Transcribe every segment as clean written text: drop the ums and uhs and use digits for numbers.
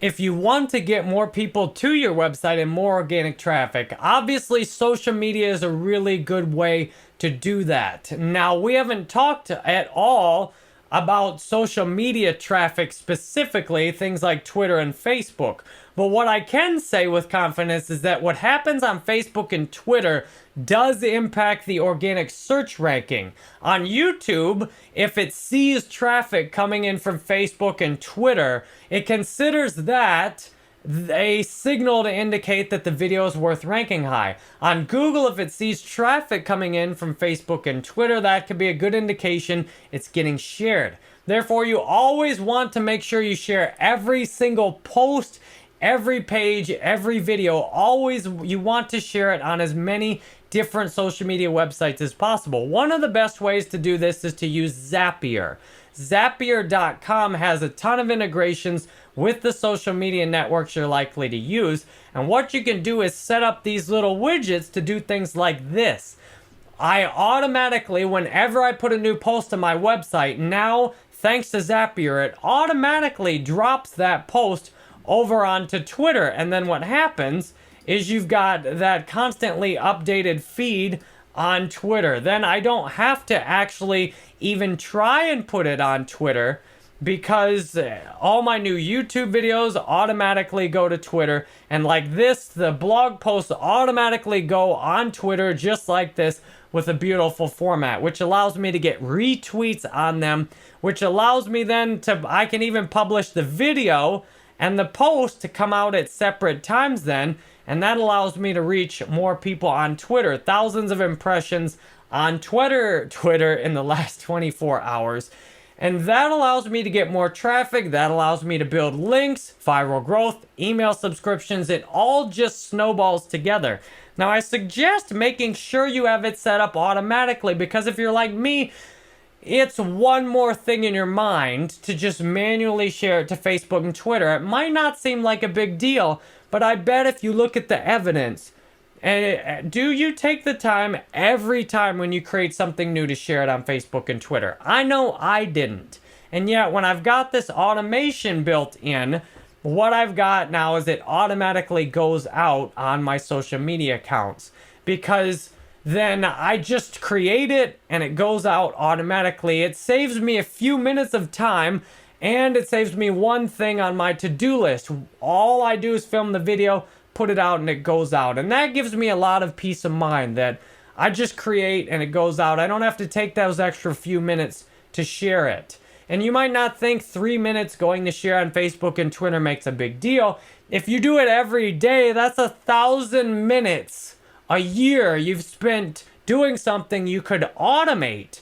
if you want to get more people to your website and more organic traffic, obviously social media is a really good way to do that. Now, we haven't talked at all about social media traffic specifically, things like Twitter and Facebook. But what I can say with confidence is that what happens on Facebook and Twitter does impact the organic search ranking. On YouTube, if it sees traffic coming in from Facebook and Twitter, it considers that a signal to indicate that the video is worth ranking high. On Google, if it sees traffic coming in from Facebook and Twitter, that could be a good indication it's getting shared. Therefore, you always want to make sure you share every single post, every page, every video. Always, you want to share it on as many different social media websites as possible. One of the best ways to do this is to use Zapier. Zapier.com has a ton of integrations with the social media networks you're likely to use. And what you can do is set up these little widgets to do things like this. I automatically, whenever I put a new post on my website, now, thanks to Zapier, it automatically drops that post over onto Twitter. And then what happens is you've got that constantly updated feed on Twitter. Then I don't have to actually even try and put it on Twitter, because all my new YouTube videos automatically go to Twitter. And like this, the blog posts automatically go on Twitter just like this with a beautiful format, which allows me to get retweets on them, which allows me then to, I can even publish the video and the post to come out at separate times then. And that allows me to reach more people on Twitter. Thousands of impressions on Twitter in the last 24 hours. And that allows me to get more traffic. That allows me to build links, viral growth, email subscriptions. It all just snowballs together. Now, I suggest making sure you have it set up automatically, because if you're like me, it's one more thing in your mind to just manually share it to Facebook and Twitter. It might not seem like a big deal, but I bet if you look at the evidence, and do you take the time every time when you create something new to share it on Facebook and Twitter? I know I didn't. And yet when I've got this automation built in, what I've got now is it automatically goes out on my social media accounts, because then I just create it and it goes out automatically. It saves me a few minutes of time, and it saves me one thing on my to-do list. All I do is film the video, put it out, and it goes out. And that gives me a lot of peace of mind that I just create and it goes out. I don't have to take those extra few minutes to share it. And you might not think 3 minutes going to share on Facebook and Twitter makes a big deal. If you do it every day, that's 1,000 minutes a year you've spent doing something you could automate.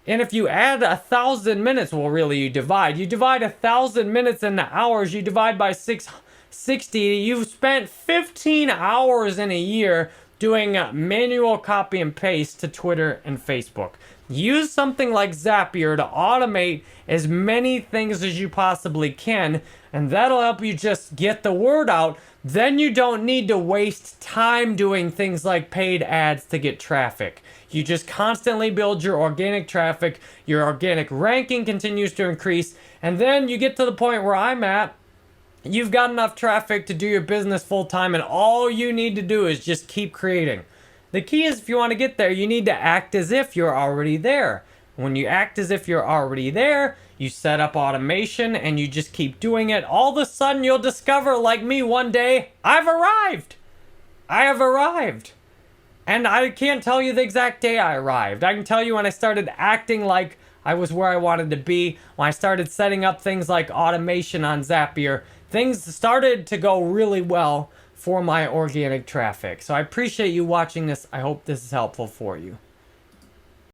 And if you add 1,000 minutes, well, really, you divide 1,000 minutes into hours, you divide by 60, you've spent 15 hours in a year doing manual copy and paste to Twitter and Facebook. Use something like Zapier to automate as many things as you possibly can, and that'll help you just get the word out. Then you don't need to waste time doing things like paid ads to get traffic. You just constantly build your organic traffic, your organic ranking continues to increase, and then you get to the point where I'm at. You've got enough traffic to do your business full time, and all you need to do is just keep creating. The key is, if you want to get there, you need to act as if you're already there. When you act as if you're already there, you set up automation and you just keep doing it. All of a sudden, you'll discover, like me one day, I've arrived. I have arrived. And I can't tell you the exact day I arrived. I can tell you when I started acting like I was where I wanted to be, when I started setting up things like automation on Zapier. Things started to go really well for my organic traffic. So I appreciate you watching this. I hope this is helpful for you.